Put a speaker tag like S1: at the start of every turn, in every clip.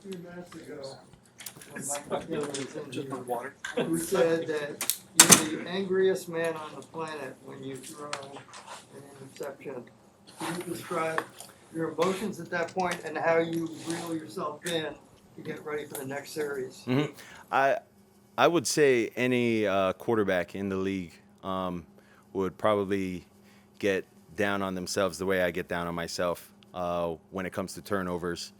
S1: few minutes ago, when Mike McDaniel was in here, who said that you're the angriest man on the planet when you throw an interception. Can you describe your emotions at that point and how you reel yourself in to get ready for the next series?
S2: Mm-hmm. I would say any quarterback in the league would probably get down on themselves the way I get down on myself when it comes to turnovers.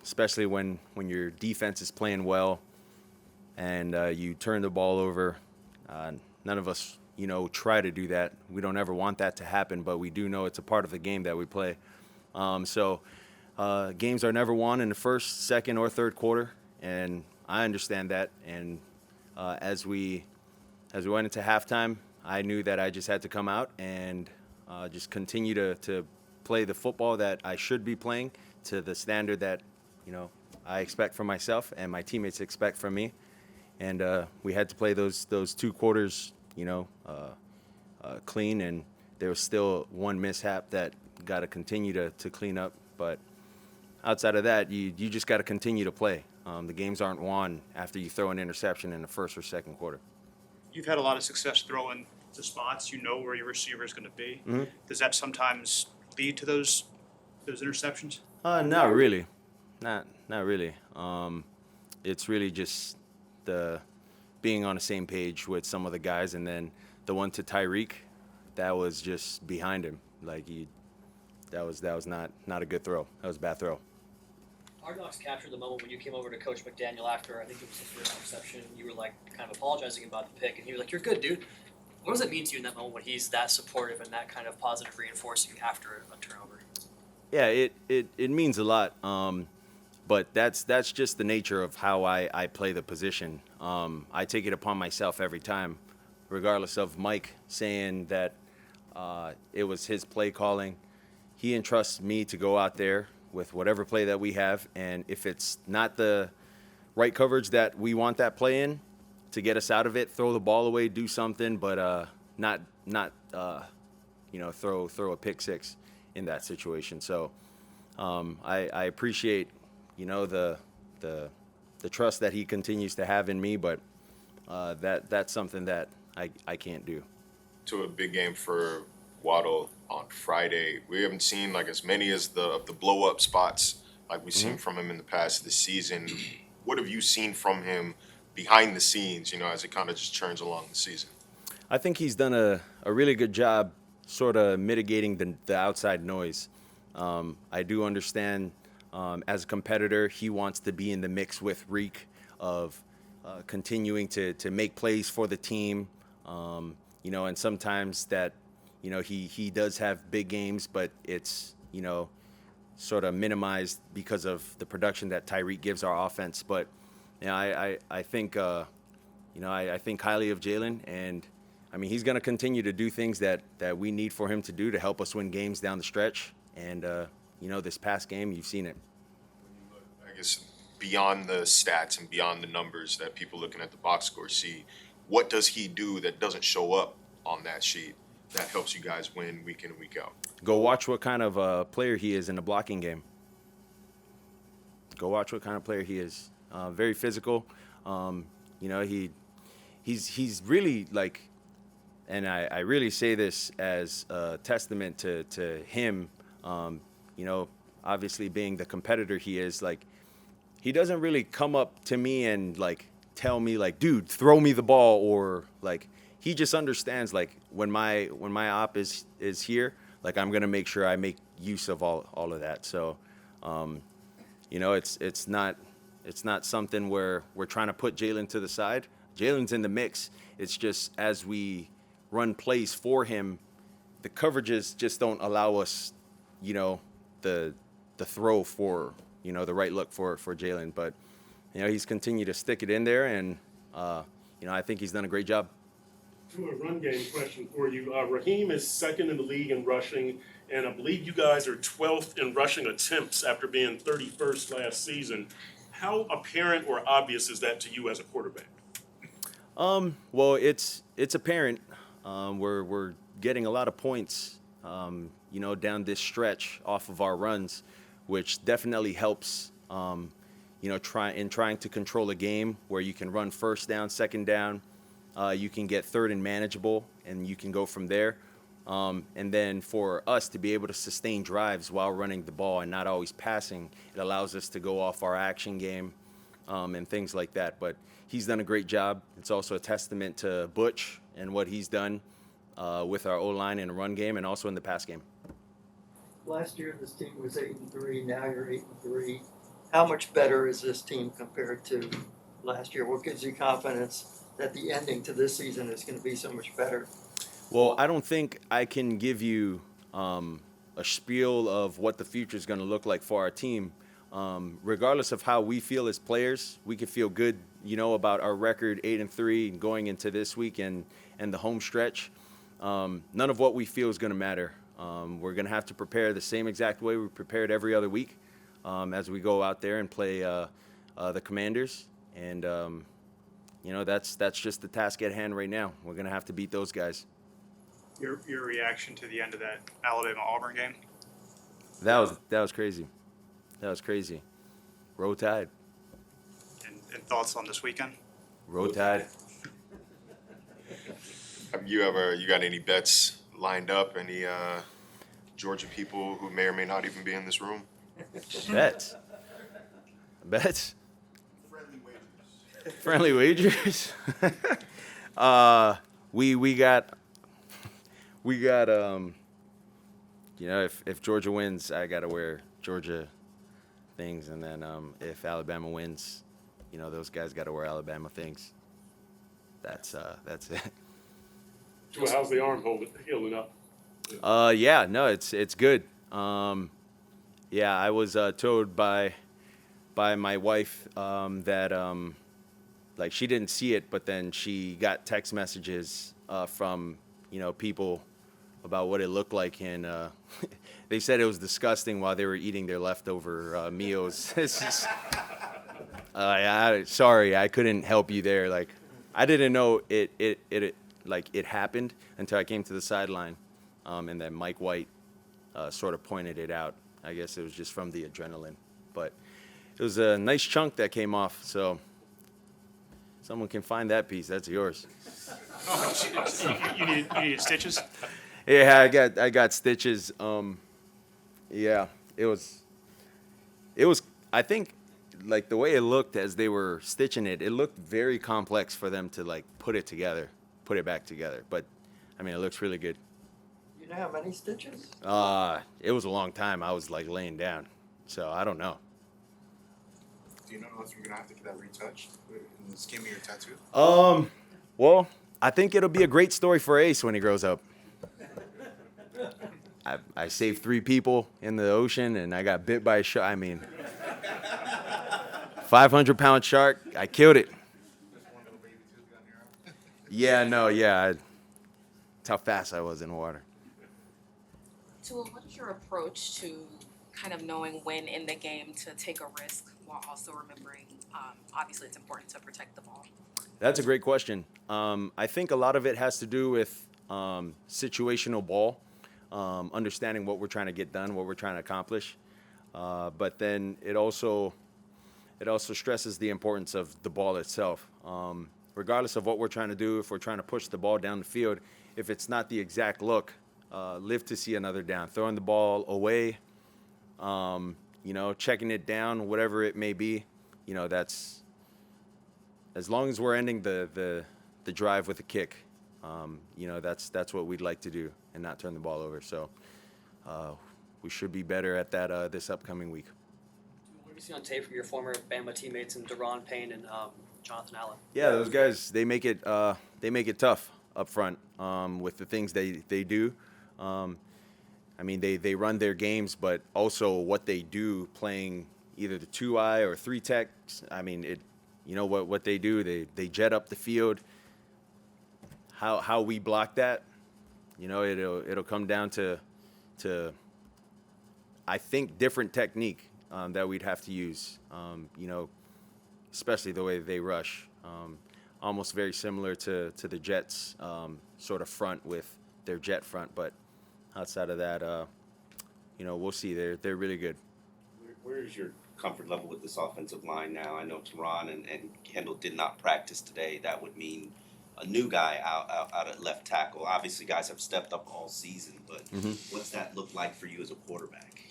S2: Especially when your defense is playing well and you turn the ball over. None of us, try to do that. We don't ever want that to happen, but we do know it's a part of the game that we play. Games are never won in the first, second, or third quarter, and I understand that. And as we went into halftime, I knew that I just had to come out and just continue to play the football that I should be playing to the standard that I expect from myself and my teammates expect from me. And we had to play those 2 quarters, clean. And there was still one mishap that got to continue to clean up. But outside of that, you just got to continue to play. The games aren't won after you throw an interception in the first or second quarter.
S3: You've had a lot of success throwing to spots. You know where your receiver is going to be.
S2: Mm-hmm.
S3: Does that sometimes lead to those interceptions?
S2: Not really. Not really. It's really just the being on the same page with some of the guys, and then the one to Tyreek, that was just behind him. That was not a good throw. That was a bad throw.
S4: Hard Knocks captured the moment when you came over to Coach McDaniel after, I think it was the first interception. You were kind of apologizing about the pick, and he was like, "You're good, dude." What does it mean to you in that moment when he's that supportive and that kind of positive reinforcing you after a turnover?
S2: Yeah, it means a lot. But that's just the nature of how I play the position. I take it upon myself every time, regardless of Mike saying that it was his play calling. He entrusts me to go out there with whatever play that we have, and if it's not the right coverage that we want that play in, to get us out of it, throw the ball away, do something, but not throw a pick six in that situation. So I appreciate the trust that he continues to have in me, but that's something that I can't do.
S5: To a big game for Waddle on Friday. We haven't seen as many as the blow up spots like we've seen from him in the past this season. What have you seen from him behind the scenes, as it kind of just churns along the season?
S2: I think he's done a really good job sort of mitigating the outside noise. I do understand as a competitor, he wants to be in the mix with Reek of continuing to make plays for the team, and sometimes that, he does have big games, but it's, sort of minimized because of the production that Tyreek gives our offense. But I think, I think highly of Jaylen, and I mean, he's going to continue to do things that we need for him to do to help us win games down the stretch. And, this past game, you've seen it.
S5: I guess beyond the stats and beyond the numbers that people looking at the box score see, what does he do that doesn't show up on that sheet that helps you guys win week in and week out?
S2: Go watch what kind of player he is in the blocking game. Go watch what kind of player he is. Very physical. He's really and I really say this as a testament to him, obviously being the competitor he is, he doesn't really come up to me and tell me dude, throw me the ball, or he just understands when my op is here, I'm gonna make sure I make use of all of that. So it's not something where we're trying to put Jaylen to the side. Jaylen's in the mix. It's just as we run plays for him, the coverages just don't allow us, the throw for, the right look for Jaylen. But, he's continued to stick it in there, and, I think he's done a great job.
S6: To a run game question for you. Raheem is second in the league in rushing, and I believe you guys are 12th in rushing attempts after being 31st last season. How apparent or obvious is that to you as a quarterback?
S2: Well, it's apparent. We're getting a lot of points, down this stretch off of our runs. which definitely helps. Trying to control a game where you can run first down, second down, you can get third and manageable, and you can go from there. And then for us to be able to sustain drives while running the ball and not always passing, it allows us to go off our action game and things like that. But he's done a great job. It's also a testament to Butch and what he's done with our O-line in the run game and also in the pass game.
S1: Last year, this team was 8-3, now you're 8-3. How much better is this team compared to last year? What gives you confidence that the ending to this season is going to be so much better?
S2: Well, I don't think I can give you a spiel of what the future is going to look like for our team. Regardless of how we feel as players, we can feel good, about our record 8-3 going into this week and the home stretch. None of what we feel is going to matter. We're going to have to prepare the same exact way we prepared every other week as we go out there and play the Commanders. And, that's just the task at hand right now. We're going to have to beat those guys.
S3: Your reaction to the end of that Alabama-Auburn game?
S2: That was crazy. That was crazy. Roll Tide.
S3: And thoughts on this weekend?
S2: Roll Tide.
S5: Have you got any bets lined up? Any Georgia people who may or may not even be in this room?
S2: Bets. Friendly wagers. We got if Georgia wins, I gotta wear Georgia things, and then if Alabama wins, those guys gotta wear Alabama things. That's it.
S6: Well, how's the arm healing up?
S2: Yeah, no, it's good. Yeah, I was told by my wife that she didn't see it, but then she got text messages from people about what it looked like, and they said it was disgusting while they were eating their leftover meals. Sorry, I couldn't help you there. Like, I didn't know it happened until I came to the sideline, and then Mike White sort of pointed it out. I guess it was just from the adrenaline, but it was a nice chunk that came off. So someone can find that piece. That's yours.
S3: You needed stitches?
S2: Yeah, I got stitches. Yeah, it was. I think, like, the way it looked as they were stitching it, it looked very complex for them to put it back together. But I mean, it looks really good.
S1: You know how many stitches?
S2: It was a long time. I was laying down, so I don't know.
S7: Do you know if you're gonna have to get that retouched in the skin of your tattoo?
S2: Well, I think it'll be a great story for Ace when he grows up. I saved 3 people in the ocean, and I got bit by a shark. I mean, 500-pound shark. I killed it. Yeah, no, yeah. That's how fast I was in the water.
S8: Tua, what is your approach to kind of knowing when in the game to take a risk while also remembering, obviously it's important to protect the ball?
S2: That's a great question. I think a lot of it has to do with situational ball, understanding what we're trying to get done, what we're trying to accomplish. But then it also stresses the importance of the ball itself. Regardless of what we're trying to do, if we're trying to push the ball down the field, if it's not the exact look, live to see another down. Throwing the ball away, checking it down, whatever it may be, that's as long as we're ending the drive with a kick, that's what we'd like to do and not turn the ball over. So we should be better at that this upcoming week.
S4: What have you seen on tape from your former Bama teammates and Deron Payne and Jonathan Allen?
S2: Yeah, those guys, they make it tough up front with the things they do. I mean, they run their games, but also what they do playing either the 2-eye or 3-techs. I mean, what they do, they jet up the field. How we block that, it'll come down to I think different technique that we'd have to use. Especially the way they rush. Almost very similar to the Jets sort of front with their jet front, but outside of that, we'll see. They're really good.
S9: Where's your comfort level with this offensive line now? I know Teron and Kendall did not practice today. That would mean a new guy out at left tackle. Obviously, guys have stepped up all season, but what's that look like for you as a quarterback?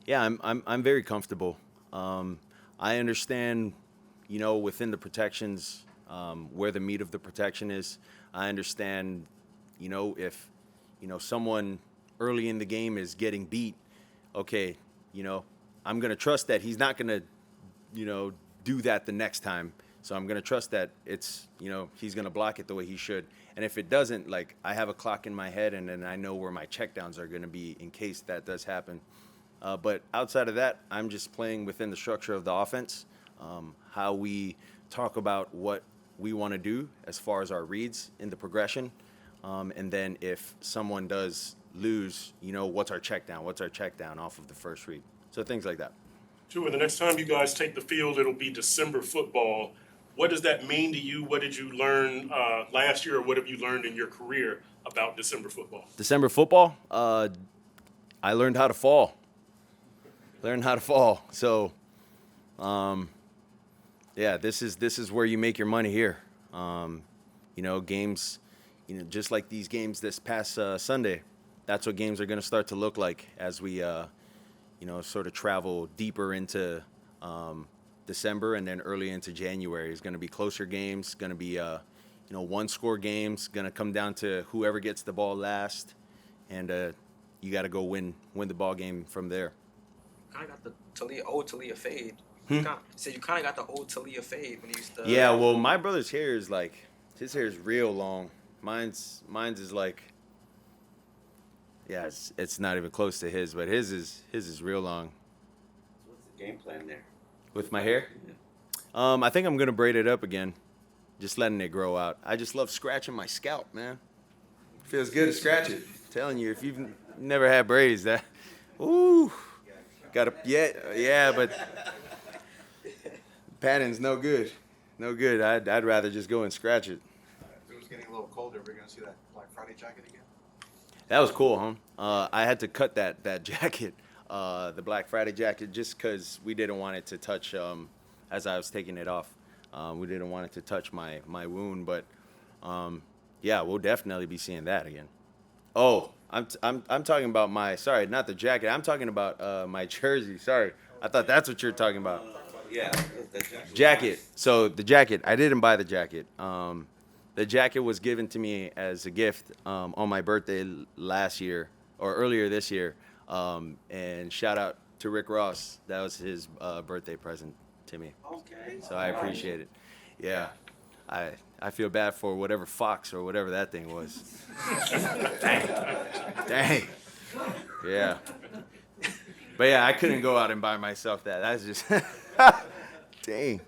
S2: Yeah, I'm very comfortable. I understand, within the protections, where the meat of the protection is. I understand, if, someone early in the game is getting beat, okay, I'm going to trust that he's not going to, do that the next time. So I'm going to trust that it's, he's going to block it the way he should. And if it doesn't, like, I have a clock in my head, and then I know where my checkdowns are going to be in case that does happen. But outside of that, I'm just playing within the structure of the offense, how we talk about what we want to do as far as our reads in the progression. And then if someone does lose, what's our check down off of the first read. So things like that.
S6: Tua, the next time you guys take the field, it'll be December football. What does that mean to you? What did you learn last year, or what have you learned in your career about December football?
S2: December football, I learned how to fall. So, yeah, this is where you make your money here. Games, just like these games this past Sunday, that's what games are going to start to look like as we, sort of travel deeper into December and then early into January. It's going to be closer games, going to be, one-score games, going to come down to whoever gets the ball last, and you got to go win the ball game from there.
S10: Kind of got the Talia fade. So you kind of got the old Talia fade when you used to.
S2: Yeah, well, my brother's hair is like, his hair is real long. Mine's is like, yeah, it's not even close to his, but his is real long.
S9: What's the game plan there?
S2: With my hair?
S9: Yeah.
S2: I think I'm gonna braid it up again, just letting it grow out. I just love scratching my scalp, man. Feels good to scratch it. I'm telling you, if you've never had braids, ooh, but padding's no good. I'd rather just go and scratch it.
S7: It was getting a little colder. We're gonna see that Black Friday jacket again.
S2: That was cool, huh? I had to cut that jacket, the Black Friday jacket, just because we didn't want it to touch as I was taking it off. We didn't want it to touch my wound, but yeah, we'll definitely be seeing that again. Oh, I'm talking about not the jacket. I'm talking about my jersey. Sorry, I thought that's what you're talking about.
S9: Yeah, that
S2: Jacket. So the jacket, I didn't buy the jacket. The jacket was given to me as a gift on my birthday last year or earlier this year. And shout out to Rick Ross. That was his birthday present to me.
S9: Okay.
S2: So I appreciate it. Yeah. I feel bad for whatever fox or whatever that thing was. Dang. Yeah. But yeah, I couldn't go out and buy myself that. That's just dang.